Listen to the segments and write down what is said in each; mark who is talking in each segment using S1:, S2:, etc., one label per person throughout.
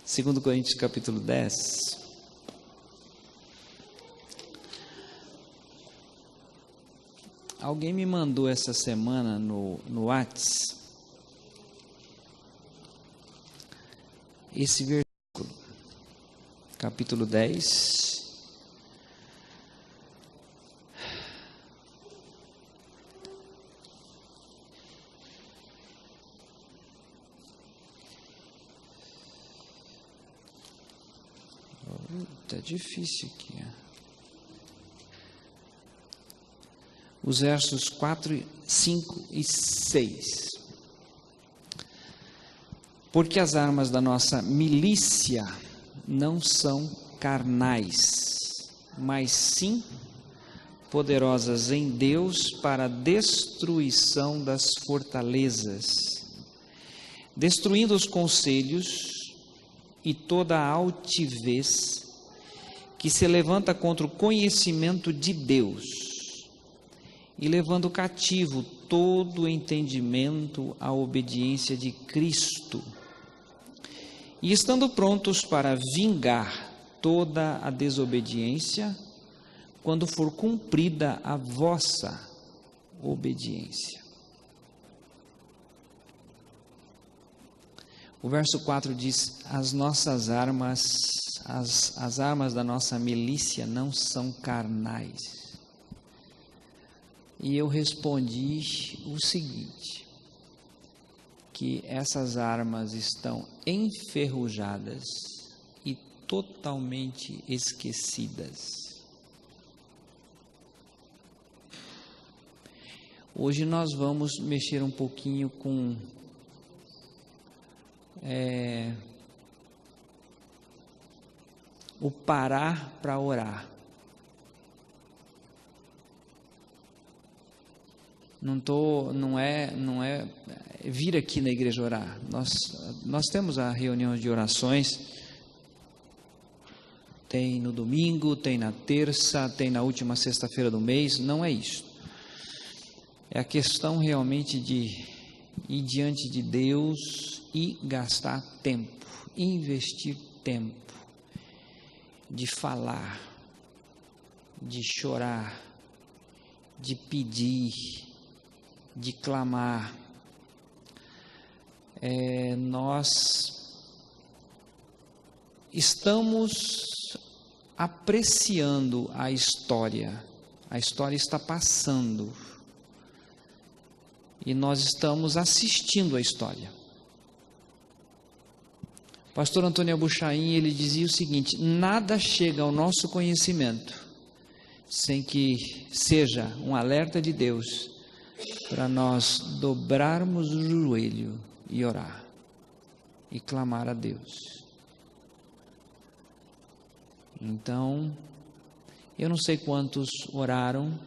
S1: 2 Coríntios capítulo 10. Alguém me mandou essa semana no WhatsApp esse versículo, capítulo 10. Tá difícil aqui. Os versos 4, 5 e 6. Porque as armas da nossa milícia não são carnais, mas sim poderosas em Deus para a destruição das fortalezas, destruindo os conselhos e toda a altivez que se levanta contra o conhecimento de Deus, e levando cativo todo o entendimento à obediência de Cristo, e estando prontos para vingar toda a desobediência, quando for cumprida a vossa obediência. O verso 4 diz: as nossas armas, as armas da nossa milícia não são carnais. E eu respondi o seguinte, que essas armas estão enferrujadas e totalmente esquecidas. Hoje nós vamos mexer um pouquinho com o parar para orar. Não é vir aqui na igreja orar. Nós temos a reunião de orações, tem no domingo, tem na terça, tem na última sexta-feira do mês, não é isso. É a questão realmente de ir diante de Deus e gastar tempo, investir tempo, de falar, de chorar, de pedir, de clamar. Nós estamos apreciando a história está passando, e nós estamos assistindo a história. O pastor Antônio Abuchain, ele dizia o seguinte: nada chega ao nosso conhecimento sem que seja um alerta de Deus para nós dobrarmos o joelho e orar e clamar a Deus. Então, eu não sei quantos oraram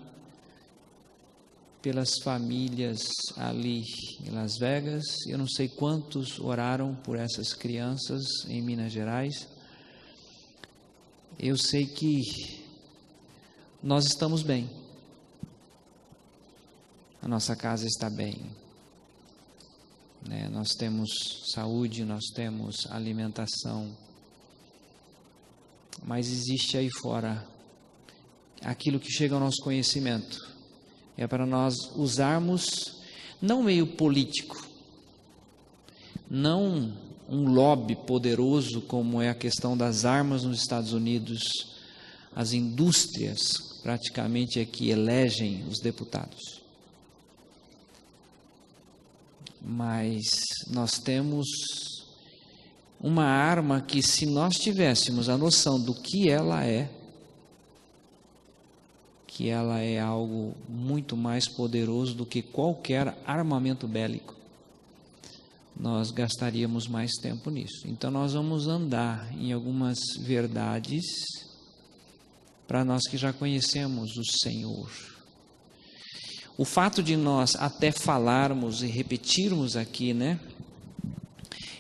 S1: pelas famílias ali em Las Vegas, eu não sei quantos oraram por essas crianças em Minas Gerais. Eu sei que nós estamos bem. A nossa casa está bem, né? Nós temos saúde, nós temos alimentação, mas existe aí fora aquilo que chega ao nosso conhecimento, é para nós usarmos, não meio político, não um lobby poderoso como é a questão das armas nos Estados Unidos, as indústrias praticamente é que elegem os deputados. Mas nós temos uma arma que, se nós tivéssemos a noção do que ela é algo muito mais poderoso do que qualquer armamento bélico, nós gastaríamos mais tempo nisso. Então nós vamos andar em algumas verdades para nós que já conhecemos o Senhor. O fato de nós até falarmos e repetirmos aqui, né?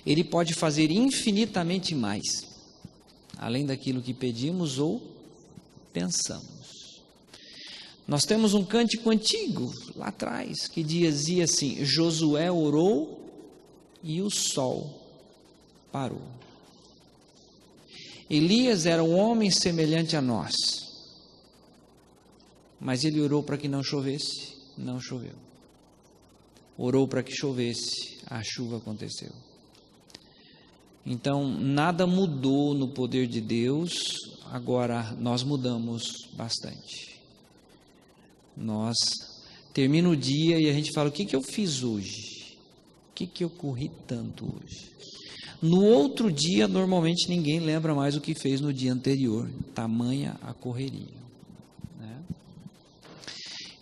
S1: Ele pode fazer infinitamente mais, além daquilo que pedimos ou pensamos. Nós temos um cântico antigo, lá atrás, que dizia assim: Josué orou e o sol parou. Elias era um homem semelhante a nós, mas ele orou para que não chovesse, não choveu. Orou para que chovesse, a chuva aconteceu. Então, nada mudou no poder de Deus, agora nós mudamos bastante. Nós termina o dia e a gente fala, o que eu fiz hoje? O que eu corri tanto hoje? No outro dia, normalmente ninguém lembra mais o que fez no dia anterior, tamanha a correria.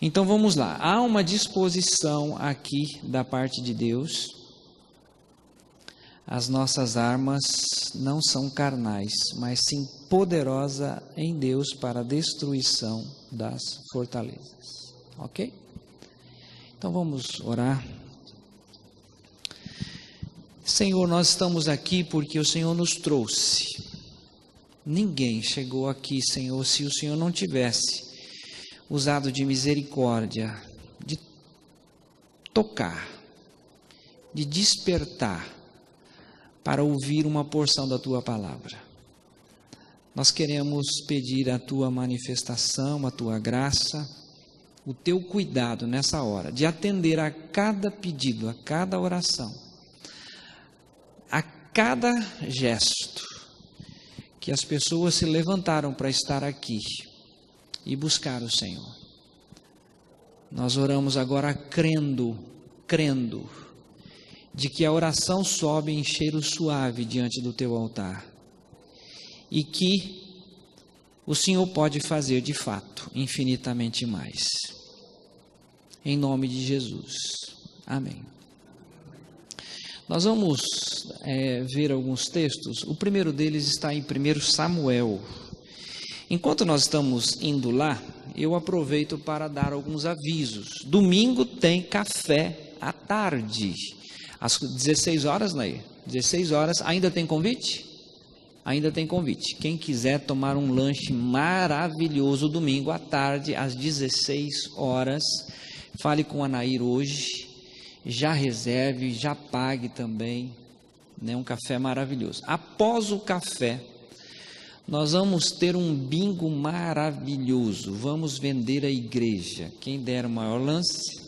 S1: Então vamos lá, há uma disposição aqui da parte de Deus. As nossas armas não são carnais, mas sim poderosa em Deus para a destruição das fortalezas. Ok? Então vamos orar. Senhor, nós estamos aqui porque o Senhor nos trouxe. Ninguém chegou aqui, Senhor, se o Senhor não tivesse usado de misericórdia, de tocar, de despertar, para ouvir uma porção da Tua palavra. Nós queremos pedir a Tua manifestação, a Tua graça, o Teu cuidado nessa hora, de atender a cada pedido, a cada oração, a cada gesto, que as pessoas se levantaram para estar aqui e buscar o Senhor. Nós oramos agora crendo de que a oração sobe em cheiro suave diante do teu altar e que o Senhor pode fazer de fato infinitamente mais. Em nome de Jesus. Amém. Nós vamos ver alguns textos. O primeiro deles está em 1 Samuel. Enquanto nós estamos indo lá, eu aproveito para dar alguns avisos. Domingo tem café à tarde, às 16 horas, Nair? 16 horas, ainda tem convite? Ainda tem convite. Quem quiser tomar um lanche maravilhoso domingo à tarde, às 16 horas, fale com a Nair hoje, já reserve, já pague também, né? Um café maravilhoso. Após o café, nós vamos ter um bingo maravilhoso. Vamos vender a igreja. Quem der o maior lance?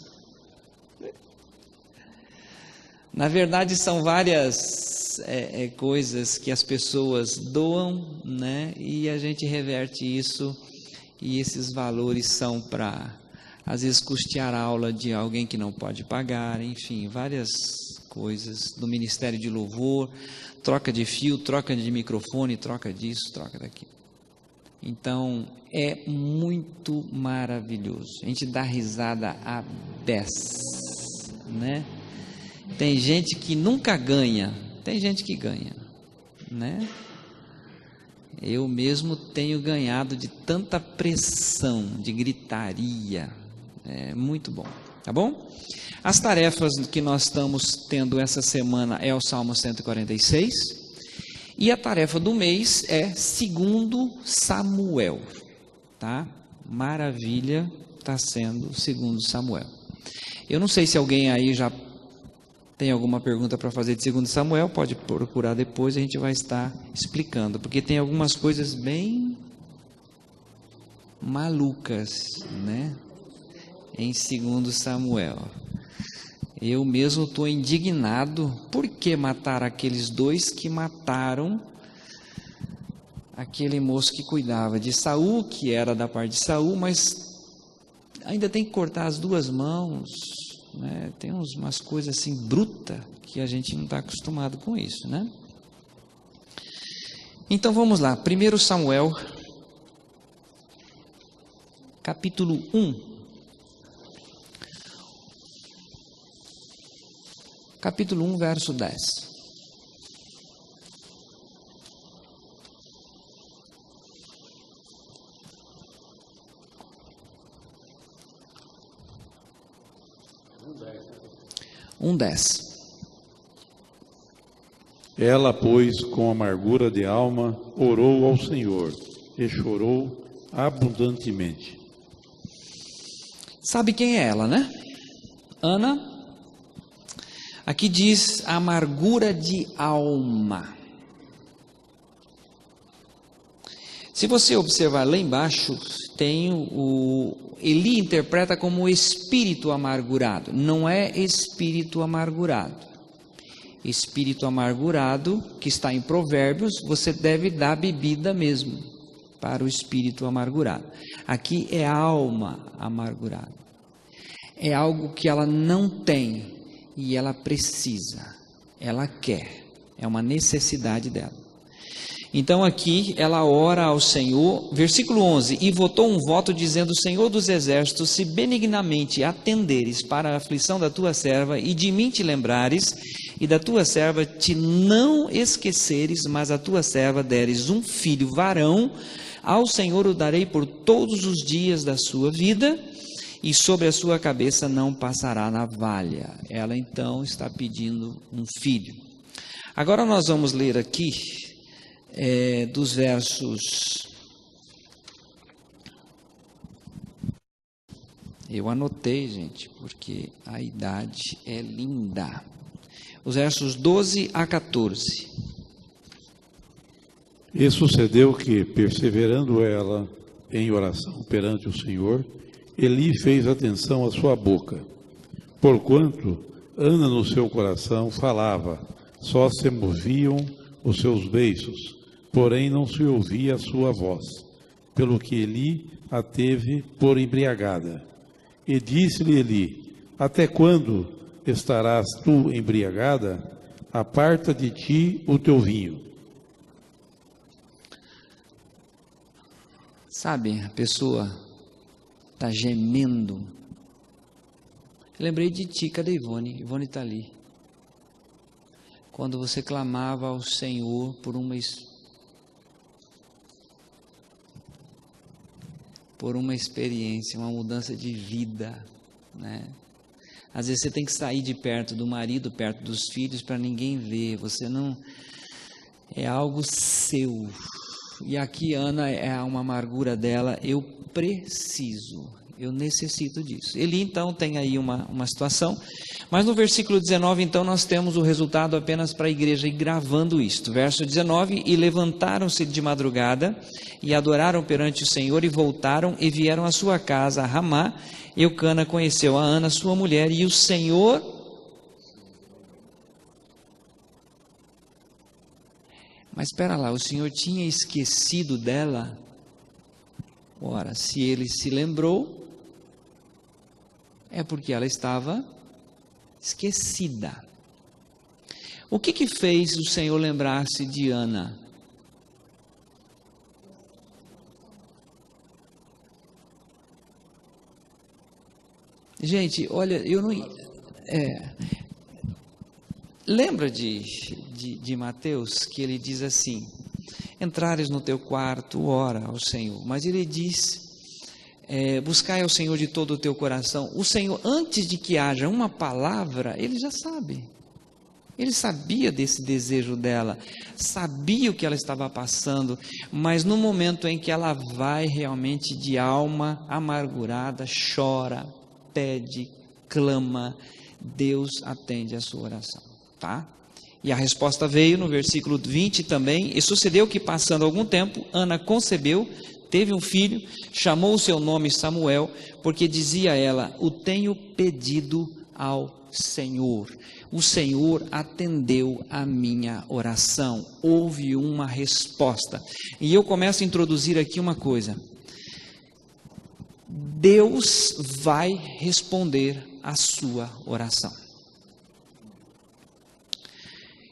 S1: Na verdade, são várias coisas que as pessoas doam, né? E a gente reverte isso. E esses valores são para, às vezes, custear a aula de alguém que não pode pagar. Enfim, várias coisas do Ministério de Louvor. Troca de fio, troca de microfone, troca disso, troca daquilo. Então, é muito maravilhoso. A gente dá risada à beça, né? Tem gente que nunca ganha, tem gente que ganha, né? Eu mesmo tenho ganhado de tanta pressão, de gritaria. É muito bom, tá bom? As tarefas que nós estamos tendo essa semana é o Salmo 146. E a tarefa do mês é 2 Samuel, tá? Maravilha, está sendo 2 Samuel. Eu não sei se alguém aí já tem alguma pergunta para fazer de 2 Samuel, pode procurar depois, a gente vai estar explicando, porque tem algumas coisas bem malucas, né? Em 2 Samuel. Eu mesmo estou indignado. Por que matar aqueles dois que mataram aquele moço que cuidava de Saul, que era da parte de Saul, mas ainda tem que cortar as 2 mãos, né? Tem umas coisas assim brutas que a gente não está acostumado com isso, né? Então vamos lá, 1 Samuel, capítulo 1. Capítulo 1, verso 10. Um 10.
S2: Ela, pois, com amargura de alma, orou ao Senhor e chorou abundantemente.
S1: Sabe quem é ela, né? Ana. Aqui diz amargura de alma. Se você observar lá embaixo, tem Eli interpreta como espírito amargurado. Não é espírito amargurado. Espírito amargurado, que está em Provérbios, você deve dar bebida mesmo para o espírito amargurado. Aqui é alma amargurada. É algo que ela não tem e ela precisa, ela quer, é uma necessidade dela. Então aqui ela ora ao Senhor, versículo 11, e votou um voto dizendo: Senhor dos exércitos, se benignamente atenderes para a aflição da tua serva e de mim te lembrares, e da tua serva te não esqueceres, mas a tua serva deres um filho varão, ao Senhor o darei por todos os dias da sua vida, e sobre a sua cabeça não passará navalha. Ela então está pedindo um filho. Agora nós vamos ler aqui dos versos, eu anotei, gente, porque a idade é linda, os versos 12 a 14.
S2: E sucedeu que, perseverando ela em oração perante o Senhor, Eli fez atenção à sua boca, porquanto Ana no seu coração falava, só se moviam os seus beiços, porém não se ouvia a sua voz, pelo que Eli a teve por embriagada. E disse-lhe Eli: até quando estarás tu embriagada? Aparta de ti o teu vinho.
S1: Sabe, a pessoa está gemendo. Lembrei de ti, cadê Ivone? Ivone está ali. Quando você clamava ao Senhor por uma experiência, uma mudança de vida, né? Às vezes você tem que sair de perto do marido, perto dos filhos, para ninguém ver, você não, é algo seu. E aqui Ana, é uma amargura dela, eu preciso, eu necessito disso. Ele então tem aí uma situação, mas no versículo 19 então nós temos o resultado apenas para a igreja ir gravando isto. Verso 19, e levantaram-se de madrugada e adoraram perante o Senhor e voltaram e vieram à sua casa a Ramá. Eucana conheceu a Ana, sua mulher, e o Senhor... Mas espera lá, o Senhor tinha esquecido dela? Ora, se ele se lembrou, é porque ela estava esquecida. O que fez o Senhor lembrar-se de Ana? Gente, olha, eu não... Lembra de Mateus, que ele diz assim, entrares no teu quarto, ora ao Senhor, mas ele diz, buscai ao Senhor de todo o teu coração. O Senhor, antes de que haja uma palavra, ele já sabe, ele sabia desse desejo dela, sabia o que ela estava passando, mas no momento em que ela vai realmente de alma amargurada, chora, pede, clama, Deus atende a sua oração. Tá? E a resposta veio no versículo 20 também. E sucedeu que, passando algum tempo, Ana concebeu, teve um filho, chamou o seu nome Samuel, porque dizia ela: o tenho pedido ao Senhor. O Senhor atendeu a minha oração. Houve uma resposta. E eu começo a introduzir aqui uma coisa. Deus vai responder a sua oração.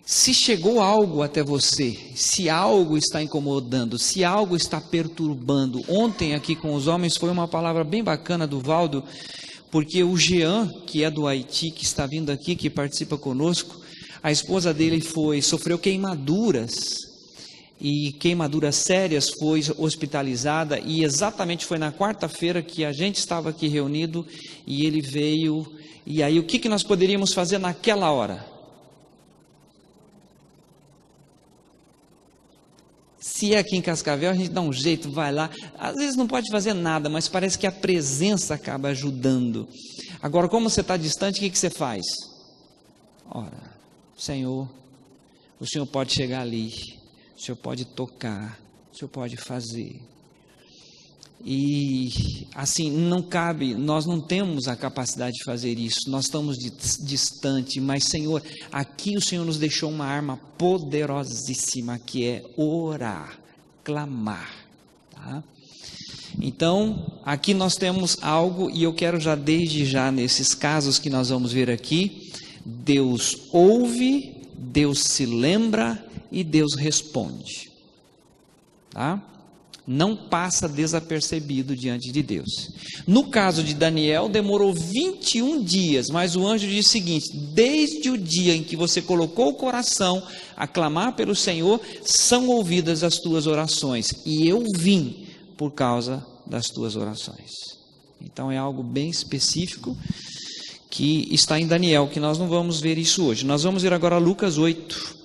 S1: Se chegou algo até você, se algo está incomodando, se algo está perturbando, ontem aqui com os homens foi uma palavra bem bacana do Valdo, porque o Jean, que é do Haiti, que está vindo aqui, que participa conosco, a esposa dele sofreu queimaduras, e queimaduras sérias, foi hospitalizada, e exatamente foi na quarta-feira que a gente estava aqui reunido, e ele veio, e aí o que nós poderíamos fazer naquela hora? Se é aqui em Cascavel, a gente dá um jeito, vai lá. Às vezes não pode fazer nada, mas parece que a presença acaba ajudando. Agora, como você está distante, o que você faz? Ora, Senhor, o Senhor pode chegar ali, o Senhor pode tocar, o Senhor pode fazer. E assim, não cabe, nós não temos a capacidade de fazer isso, nós estamos distante, mas Senhor, aqui o Senhor nos deixou uma arma poderosíssima, que é orar, clamar, tá? Então, aqui nós temos algo, e eu quero já desde já, nesses casos que nós vamos ver aqui, Deus ouve, Deus se lembra e Deus responde, tá? Não passa desapercebido diante de Deus. No caso de Daniel, demorou 21 dias, mas o anjo diz o seguinte: desde o dia em que você colocou o coração a clamar pelo Senhor, são ouvidas as tuas orações, e eu vim por causa das tuas orações. Então é algo bem específico que está em Daniel, que nós não vamos ver isso hoje. Nós vamos ver agora Lucas 8,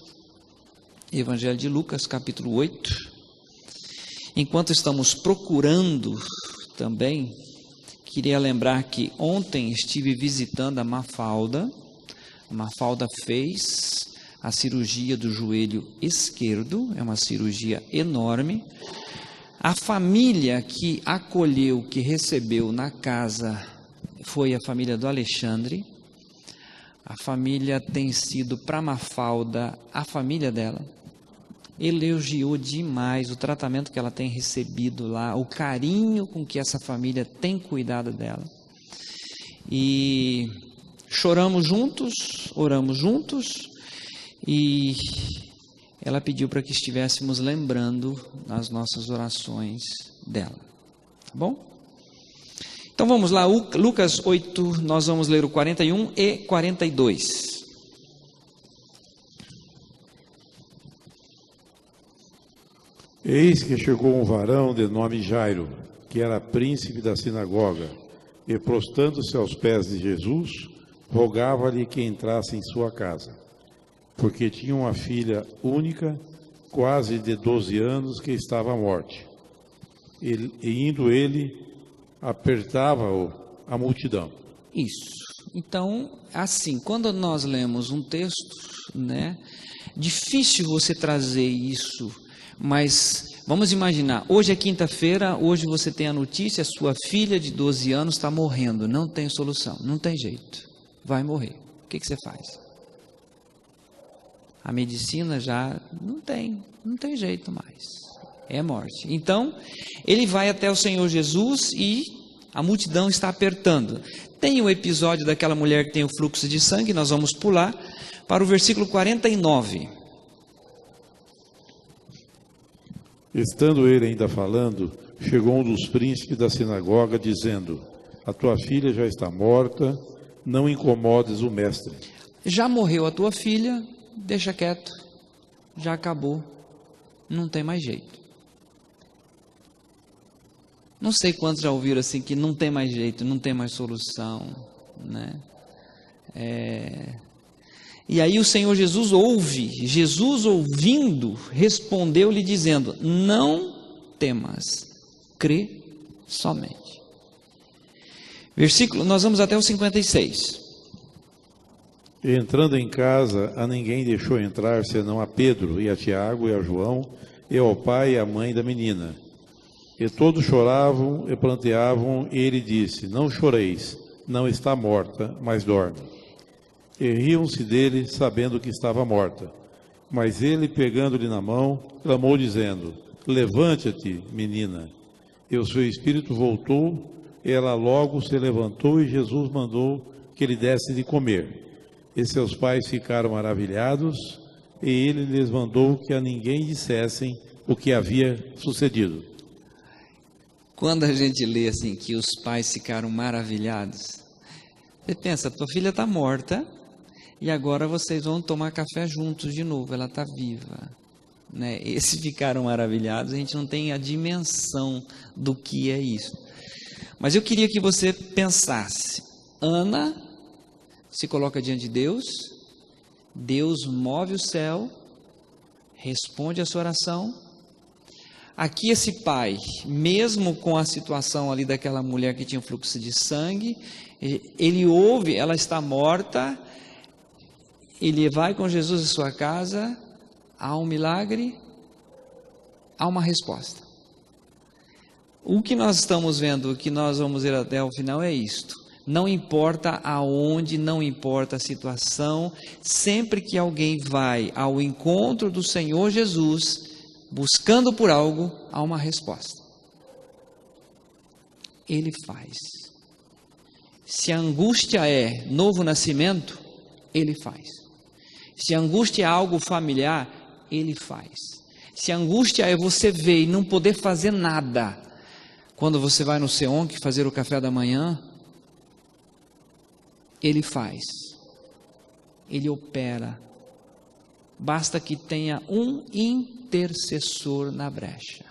S1: Evangelho de Lucas, capítulo 8. Enquanto estamos procurando também, queria lembrar que ontem estive visitando a Mafalda. A Mafalda fez a cirurgia do joelho esquerdo, é uma cirurgia enorme. A família que acolheu, que recebeu na casa, foi a família do Alexandre. A família tem sido para a Mafalda, a família dela elogiou demais o tratamento que ela tem recebido lá, o carinho com que essa família tem cuidado dela. E choramos juntos, oramos juntos, e ela pediu para que estivéssemos lembrando nas nossas orações dela. Tá bom? Então vamos lá, Lucas 8, nós vamos ler o 41 e 42.
S2: Eis que chegou um varão de nome Jairo, que era príncipe da sinagoga, e prostrando-se aos pés de Jesus, rogava-lhe que entrasse em sua casa, porque tinha uma filha única, quase de 12 anos, que estava à morte. E indo ele, apertava-o a multidão.
S1: Isso. Então, assim, quando nós lemos um texto, né, difícil você trazer isso. Mas vamos imaginar, hoje é quinta-feira, hoje você tem a notícia, sua filha de 12 anos está morrendo, não tem solução, não tem jeito, vai morrer. O que você faz? A medicina já não tem jeito mais, é morte. Então, ele vai até o Senhor Jesus e a multidão está apertando. Tem o episódio daquela mulher que tem o fluxo de sangue, nós vamos pular para o versículo 49.
S2: Estando ele ainda falando, chegou um dos príncipes da sinagoga, dizendo: a tua filha já está morta, não incomodes o mestre.
S1: Já morreu a tua filha, deixa quieto, já acabou, não tem mais jeito. Não sei quantos já ouviram assim, que não tem mais jeito, não tem mais solução, né? E aí o Senhor Jesus ouve, Jesus ouvindo, respondeu-lhe dizendo: não temas, crê somente. Versículo, nós vamos até o 56.
S2: E entrando em casa, a ninguém deixou entrar, senão a Pedro, e a Tiago, e a João, e ao pai e à mãe da menina. E todos choravam e planteavam, e ele disse: não choreis, não está morta, mas dorme. E riam-se dele, sabendo que estava morta. Mas ele, pegando-lhe na mão, clamou, dizendo: levante-te, menina. E o seu espírito voltou, ela logo se levantou, e Jesus mandou que lhe desse de comer. E seus pais ficaram maravilhados, e ele lhes mandou que a ninguém dissessem o que havia sucedido.
S1: Quando a gente lê assim, que os pais ficaram maravilhados, você pensa, tua filha está morta, e agora vocês vão tomar café juntos de novo, ela está viva, né? Esses ficaram maravilhados, a gente não tem a dimensão do que é isso. Mas eu queria que você pensasse, Ana se coloca diante de Deus, Deus move o céu, responde a sua oração. Aqui esse pai, mesmo com a situação ali daquela mulher que tinha fluxo de sangue, ele ouve, ela está morta, ele vai com Jesus em sua casa, há um milagre, há uma resposta. O que nós estamos vendo, o que nós vamos ver até o final é isto. Não importa aonde, não importa a situação, sempre que alguém vai ao encontro do Senhor Jesus, buscando por algo, há uma resposta. Ele faz. Se a angústia é novo nascimento, Ele faz. Se a angústia é algo familiar, Ele faz. Se a angústia é você ver e não poder fazer nada, quando você vai no SEONC fazer o café da manhã, Ele faz. Ele opera. Basta que tenha um intercessor na brecha.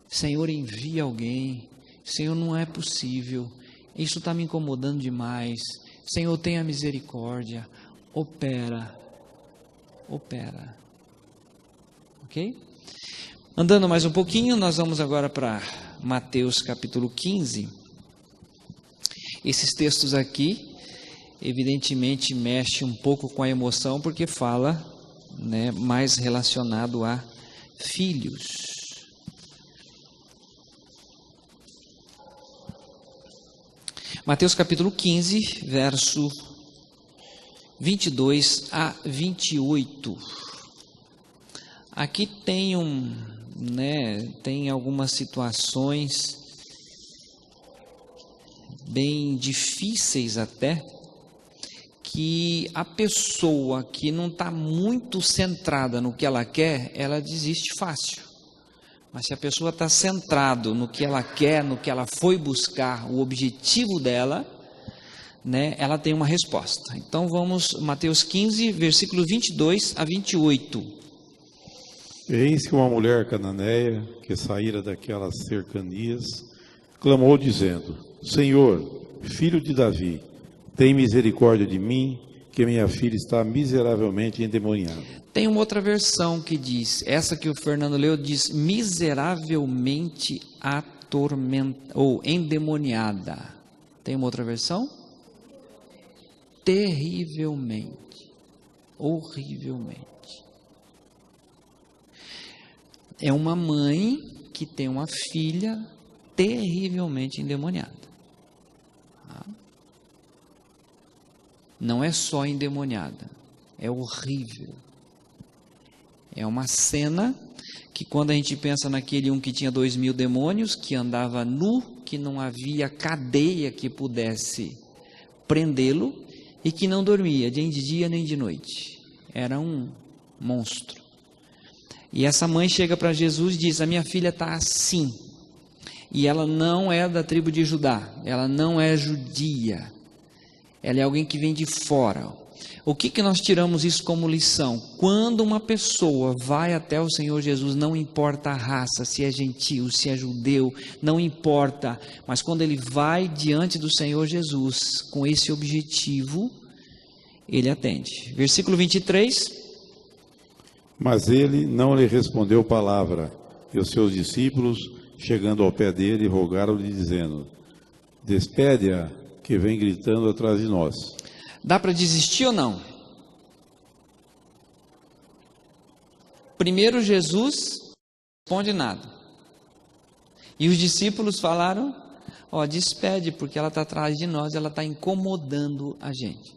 S1: Senhor, envia alguém. Senhor, não é possível. Isso está me incomodando demais. Senhor, tenha misericórdia. Opera. Opera. Ok? Andando mais um pouquinho, nós vamos agora para Mateus capítulo 15. Esses textos aqui, evidentemente, mexem um pouco com a emoção, porque fala, né, mais relacionado a filhos. Mateus capítulo 15, verso 22 a 28. Aqui tem tem algumas situações bem difíceis até, que a pessoa que não está muito centrada no que ela quer, ela desiste fácil. Mas se a pessoa está centrada no que ela quer, no que ela foi buscar, o objetivo dela, né, ela tem uma resposta. Então vamos, Mateus 15, versículo 22 a 28.
S2: Eis que uma mulher cananeia, que saíra daquelas cercanias, clamou dizendo: Senhor, filho de Davi, tem misericórdia de mim, que minha filha está miseravelmente endemoniada.
S1: Tem uma outra versão que diz, essa que o Fernando leu, diz miseravelmente atormentada ou endemoniada. Tem uma outra versão? Terrivelmente, horrivelmente. É uma mãe que tem uma filha terrivelmente endemoniada. Não é só endemoniada, é horrível. É uma cena que, quando a gente pensa naquele que tinha 2.000 demônios, que andava nu, que não havia cadeia que pudesse prendê-lo e que não dormia nem de dia nem de noite. Era um monstro. E essa mãe chega para Jesus e diz: a minha filha está assim. E ela não é da tribo de Judá, ela não é judia, ela é alguém que vem de fora. O que nós tiramos isso como lição? Quando uma pessoa vai até o Senhor Jesus, não importa a raça, se é gentil, se é judeu, não importa, mas quando ele vai diante do Senhor Jesus com esse objetivo, ele atende. Versículo 23.
S2: Mas ele não lhe respondeu palavra, e os seus discípulos, chegando ao pé dele, rogaram-lhe dizendo: despede-a, que vem gritando atrás de nós.
S1: Dá para desistir ou não? Primeiro Jesus não responde nada. E os discípulos falaram: despede, porque ela está atrás de nós, ela está incomodando a gente.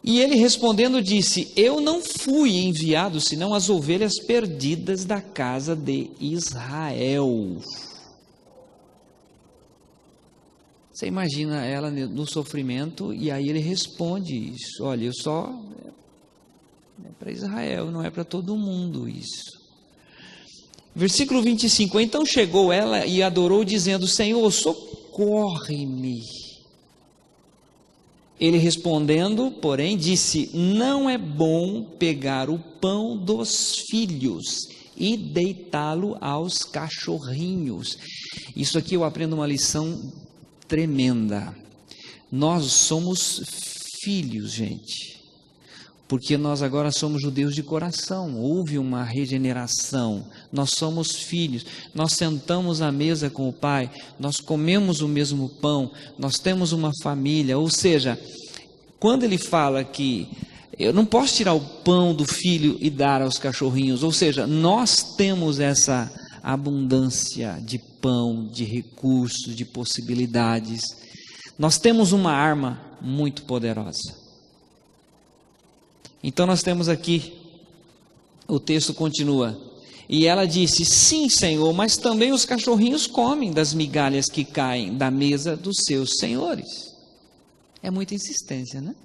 S1: E ele respondendo disse: eu não fui enviado senão as ovelhas perdidas da casa de Israel. Você imagina ela no sofrimento, e aí ele responde isso: olha, eu só é para Israel, não é para todo mundo isso. Versículo 25: então chegou ela e adorou dizendo: Senhor, socorre-me. Ele respondendo, porém, disse: não é bom pegar o pão dos filhos e deitá-lo aos cachorrinhos. Isso aqui eu aprendo uma lição tremenda. Nós somos filhos, gente, porque nós agora somos judeus de coração. Houve uma regeneração. Nós somos filhos. Nós sentamos à mesa com o Pai. Nós comemos o mesmo pão. Nós temos uma família. Ou seja, quando ele fala que Eu não posso tirar o pão do filho e dar aos cachorrinhos. Ou seja, nós temos essa abundância de pão, de recursos, de possibilidades. Nós temos uma arma muito poderosa. Então nós temos aqui, o texto continua. E ela disse: sim, Senhor, mas também os cachorrinhos comem das migalhas que caem da mesa dos seus senhores. É muita insistência, né?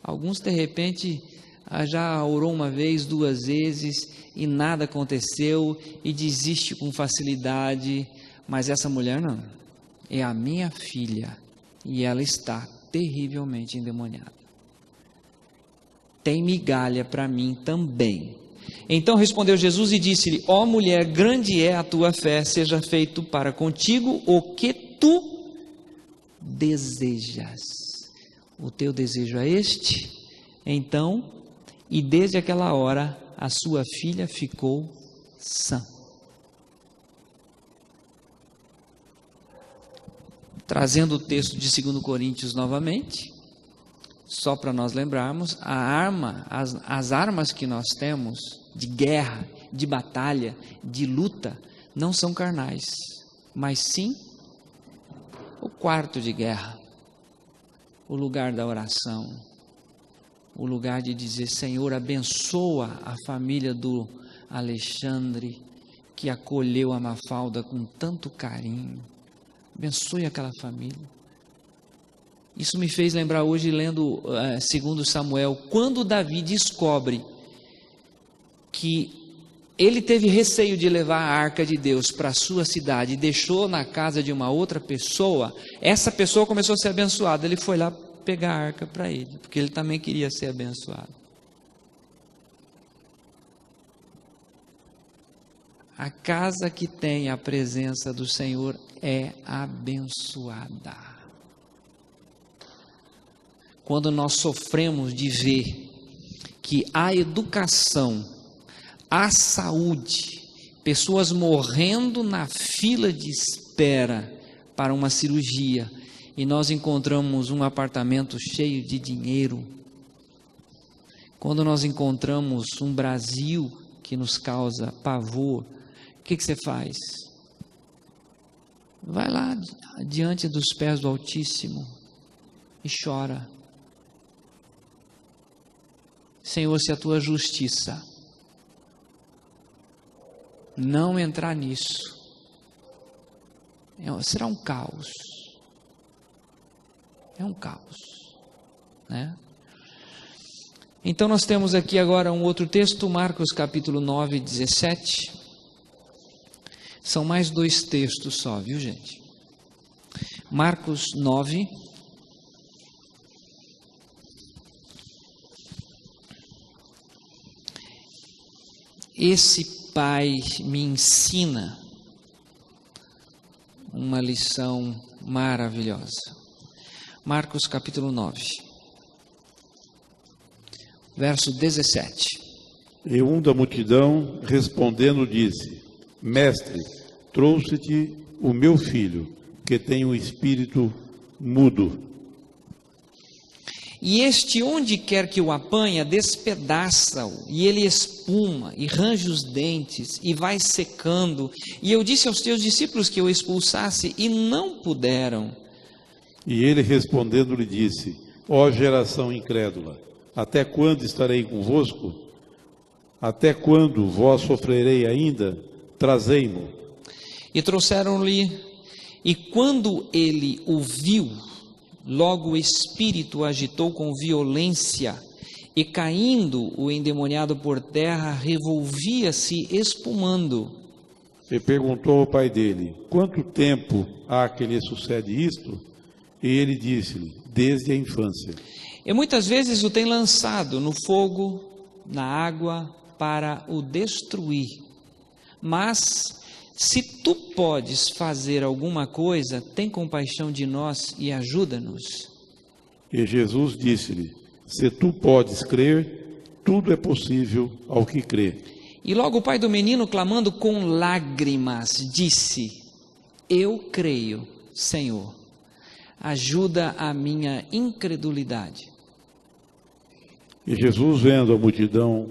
S1: Alguns, de repente, já orou uma vez, 2 vezes, e nada aconteceu, e desiste com facilidade. Mas essa mulher não, é a minha filha, e ela está terrivelmente endemoniada. Tem migalha para mim também. Então respondeu Jesus e disse-lhe: ó mulher, grande é a tua fé, seja feito para contigo o que tu desejas. O teu desejo é este? Então, e desde aquela hora, a sua filha ficou sã. Trazendo o texto de 2 Coríntios novamente, só para nós lembrarmos, as armas que nós temos de guerra, de batalha, de luta, não são carnais, mas sim o quarto de guerra, o lugar da oração, o lugar de dizer: Senhor, abençoa a família do Alexandre, que acolheu a Mafalda com tanto carinho, abençoe aquela família. Isso me fez lembrar hoje, lendo 2 Samuel, quando Davi descobre que ele teve receio de levar a arca de Deus para a sua cidade e deixou na casa de uma outra pessoa, essa pessoa começou a ser abençoada. Ele foi lá pegar a arca para ele, porque ele também queria ser abençoado. A casa que tem a presença do Senhor é abençoada. Quando nós sofremos de ver que a educação, a saúde, pessoas morrendo na fila de espera para uma cirurgia, e nós encontramos um apartamento cheio de dinheiro, quando nós encontramos um Brasil que nos causa pavor, o que você faz? Vai lá diante dos pés do Altíssimo e chora. Senhor, se a tua justiça não entrar nisso, será um caos. É um caos, né? Então nós temos aqui agora um outro texto, Marcos capítulo 9, 17. São mais 2 textos só, viu, gente? Marcos 9. Esse pai me ensina uma lição maravilhosa. Marcos capítulo 9, verso 17.
S2: E um da multidão, respondendo, disse: Mestre, trouxe-te o meu filho, que tem um espírito mudo.
S1: E este, onde quer que o apanha, despedaça-o, e ele espuma, e range os dentes, e vai secando. E eu disse aos teus discípulos que eu expulsasse, e não puderam.
S2: E ele respondendo lhe disse: ó geração incrédula, até quando estarei convosco? Até quando vós sofrerei ainda? Trazei-mo.
S1: E trouxeram-lhe, e quando ele o viu, logo o espírito agitou com violência, e caindo o endemoniado por terra, revolvia-se espumando.
S2: E perguntou ao pai dele: quanto tempo há que lhe sucede isto? E ele disse-lhe: desde a infância.
S1: E muitas vezes o tem lançado no fogo, na água, para o destruir. Mas, se tu podes fazer alguma coisa, tem compaixão de nós e ajuda-nos.
S2: E Jesus disse-lhe: se tu podes crer, tudo é possível ao que crê.
S1: E logo o pai do menino, clamando com lágrimas, disse: eu creio, Senhor, ajuda a minha incredulidade.
S2: E Jesus, vendo a multidão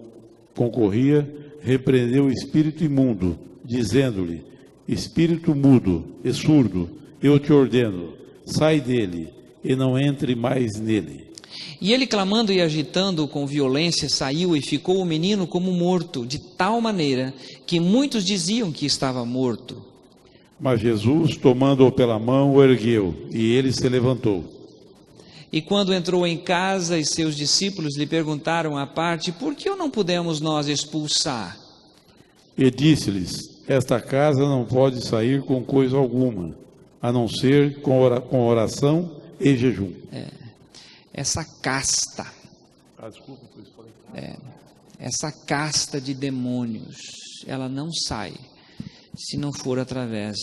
S2: concorria, repreendeu o espírito imundo, dizendo-lhe: espírito mudo e surdo, eu te ordeno, sai dele e não entre mais nele.
S1: E ele, clamando e agitando com violência, saiu e ficou o menino como morto, de tal maneira que muitos diziam que estava morto.
S2: Mas Jesus, tomando-o pela mão, o ergueu, e ele se levantou.
S1: E quando entrou em casa, e seus discípulos lhe perguntaram à parte: por que não pudemos nós expulsar?
S2: E disse-lhes: esta casa não pode sair com coisa alguma, a não ser com oração e jejum.
S1: Essa casta, essa casta de demônios, ela não sai se não for através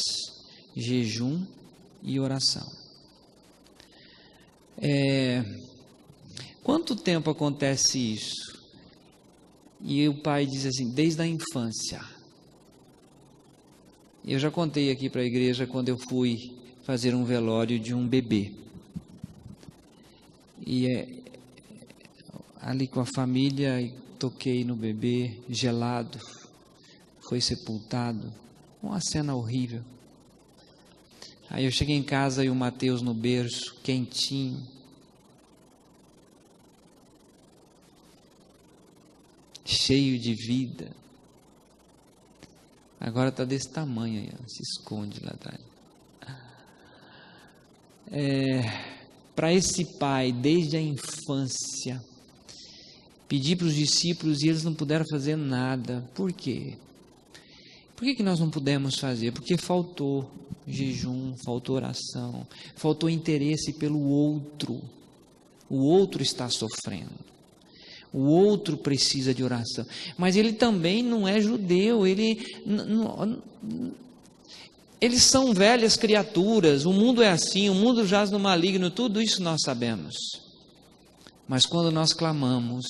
S1: de jejum e oração. Quanto tempo acontece isso? E o pai diz assim: desde a infância. Eu já contei aqui para a igreja quando eu fui fazer um velório de um bebê. E ali com a família, toquei no bebê, gelado, foi sepultado. Uma cena horrível. Aí eu cheguei em casa e o Mateus no berço, quentinho. Cheio de vida. Agora está desse tamanho aí, ó, se esconde lá atrás. Para esse pai, desde a infância, pedir para os discípulos e eles não puderam fazer nada. Por quê? Por que nós não pudemos fazer? Porque faltou jejum, faltou oração, faltou interesse pelo outro. O outro está sofrendo. O outro precisa de oração. Mas ele também não é judeu, eles são velhas criaturas, o mundo é assim, o mundo jaz no maligno, tudo isso nós sabemos. Mas quando nós clamamos,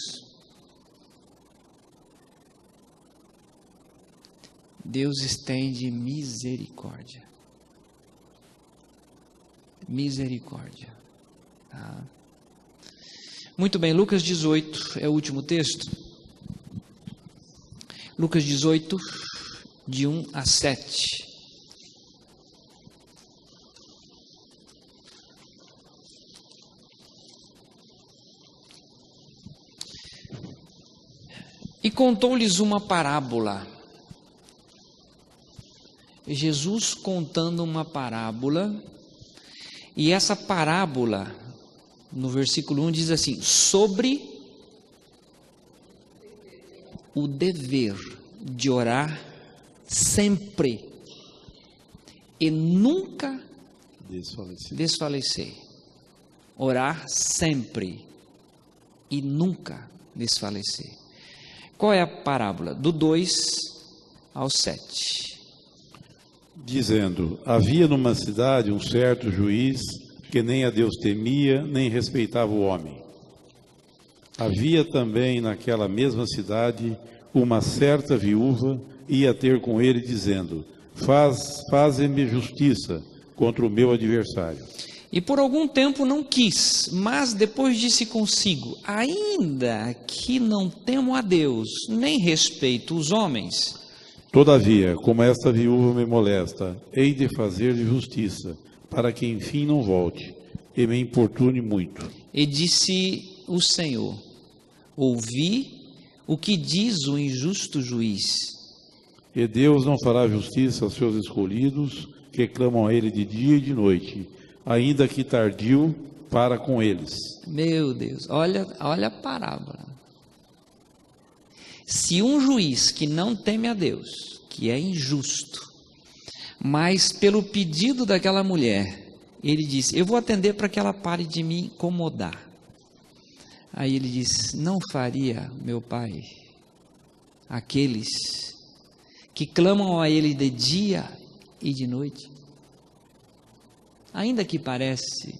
S1: Deus estende misericórdia. Misericórdia. Tá? Muito bem, Lucas 18 é o último texto. Lucas 18, de 1 a 7. E contou-lhes uma parábola. Jesus contando uma parábola, e essa parábola, no versículo 1 diz assim: sobre o dever de orar sempre e nunca desfalecer. Orar sempre e nunca desfalecer. Qual é a parábola? Do 2 ao 7.
S2: Dizendo: havia numa cidade um certo juiz que nem a Deus temia, nem respeitava o homem. Havia também naquela mesma cidade uma certa viúva, ia ter com ele dizendo: faze-me justiça contra o meu adversário.
S1: E por algum tempo não quis, mas depois disse consigo: ainda que não temo a Deus, nem respeito os homens,
S2: todavia, como esta viúva me molesta, hei de fazer-lhe justiça, para que enfim não volte, e me importune muito.
S1: E disse o Senhor: ouvi o que diz o injusto juiz.
S2: E Deus não fará justiça aos seus escolhidos, que clamam a Ele de dia e de noite, ainda que tardio para com eles.
S1: Meu Deus, olha a parábola. Se um juiz que não teme a Deus, que é injusto, mas pelo pedido daquela mulher, ele disse: eu vou atender para que ela pare de me incomodar. Aí ele diz: não faria, meu pai, aqueles que clamam a ele de dia e de noite? Ainda que parece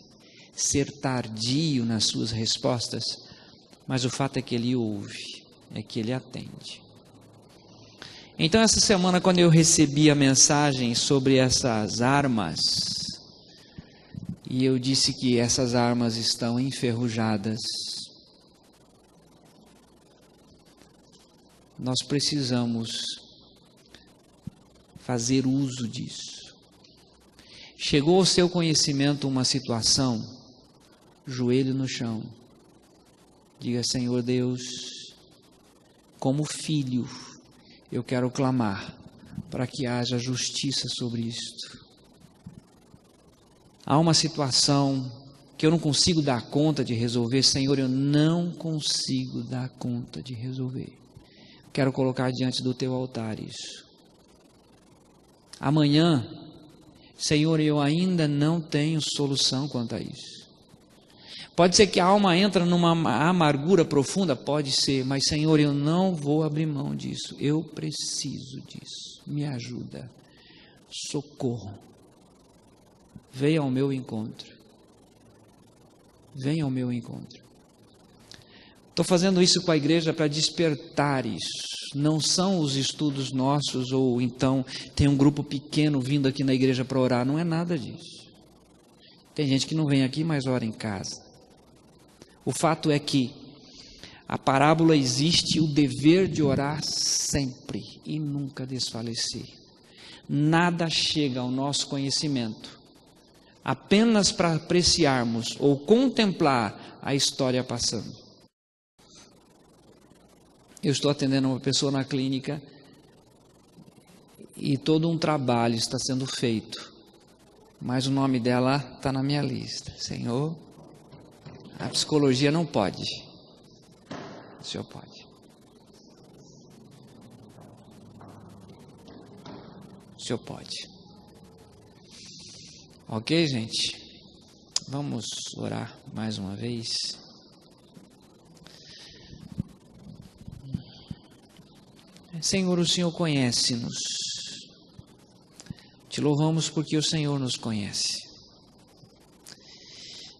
S1: ser tardio nas suas respostas, mas o fato é que ele ouve, é que ele atende. Então, essa semana, quando eu recebi a mensagem sobre essas armas, e eu disse que essas armas estão enferrujadas, nós precisamos fazer uso disso. Chegou ao seu conhecimento uma situação, joelho no chão, diga: Senhor Deus, como filho, eu quero clamar para que haja justiça sobre isto. Há uma situação que eu não consigo dar conta de resolver. Senhor, eu não consigo dar conta de resolver. Quero colocar diante do teu altar isso. Amanhã, Senhor, eu ainda não tenho solução quanto a isso. Pode ser que a alma entre numa amargura profunda, pode ser, mas Senhor, eu não vou abrir mão disso. Eu preciso disso. Me ajuda. Socorro. Venha ao meu encontro. Venha ao meu encontro. Estou fazendo isso com a igreja para despertar isso. Não são os estudos nossos, ou então tem um grupo pequeno vindo aqui na igreja para orar. Não é nada disso. Tem gente que não vem aqui, mas ora em casa. O fato é que a parábola existe o dever de orar sempre e nunca desfalecer. Nada chega ao nosso conhecimento apenas para apreciarmos ou contemplar a história passando. Eu estou atendendo uma pessoa na clínica e todo um trabalho está sendo feito, mas o nome dela está na minha lista. Senhor, a psicologia não pode. O Senhor pode. O Senhor pode. Ok, gente? Vamos orar mais uma vez. Senhor, o Senhor conhece-nos. Te louvamos porque o Senhor nos conhece.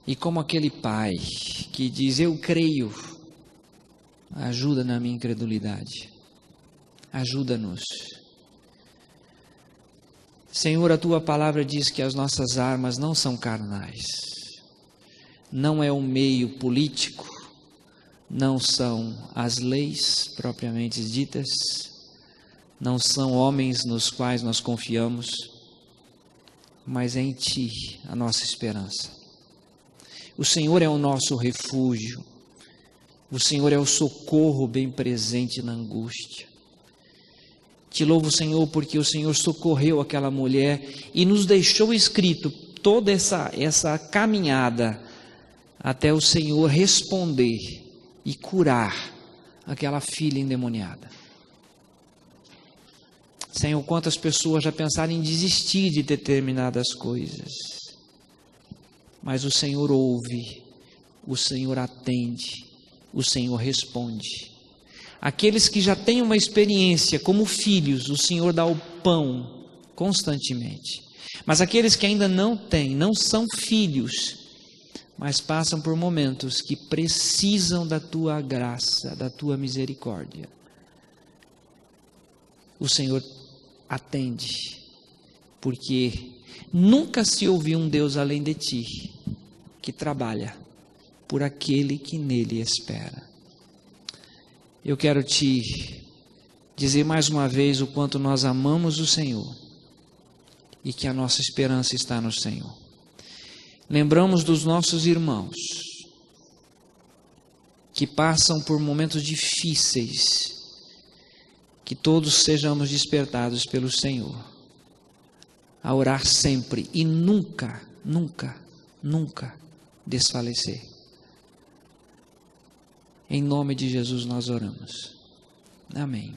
S1: E como aquele pai que diz: eu creio, ajuda na minha incredulidade. Ajuda-nos. Senhor, a Tua palavra diz que as nossas armas não são carnais. Não é um meio político. Não são as leis propriamente ditas. Não são homens nos quais nós confiamos. Mas é em Ti a nossa esperança. O Senhor é o nosso refúgio. O Senhor é o socorro bem presente na angústia. Te louvo, Senhor, porque o Senhor socorreu aquela mulher e nos deixou escrito toda essa caminhada até o Senhor responder e curar aquela filha endemoniada. Senhor, quantas pessoas já pensaram em desistir de determinadas coisas, mas o Senhor ouve, o Senhor atende, o Senhor responde. Aqueles que já têm uma experiência como filhos, o Senhor dá o pão constantemente. Mas aqueles que ainda não têm, não são filhos, mas passam por momentos que precisam da Tua graça, da Tua misericórdia. O Senhor atende, porque nunca se ouviu um Deus além de Ti, que trabalha por aquele que nele espera. Eu quero te dizer mais uma vez o quanto nós amamos o Senhor e que a nossa esperança está no Senhor. Lembramos dos nossos irmãos que passam por momentos difíceis, que todos sejamos despertados pelo Senhor a orar sempre e nunca, nunca, nunca desfalecer. Em nome de Jesus nós oramos. Amém.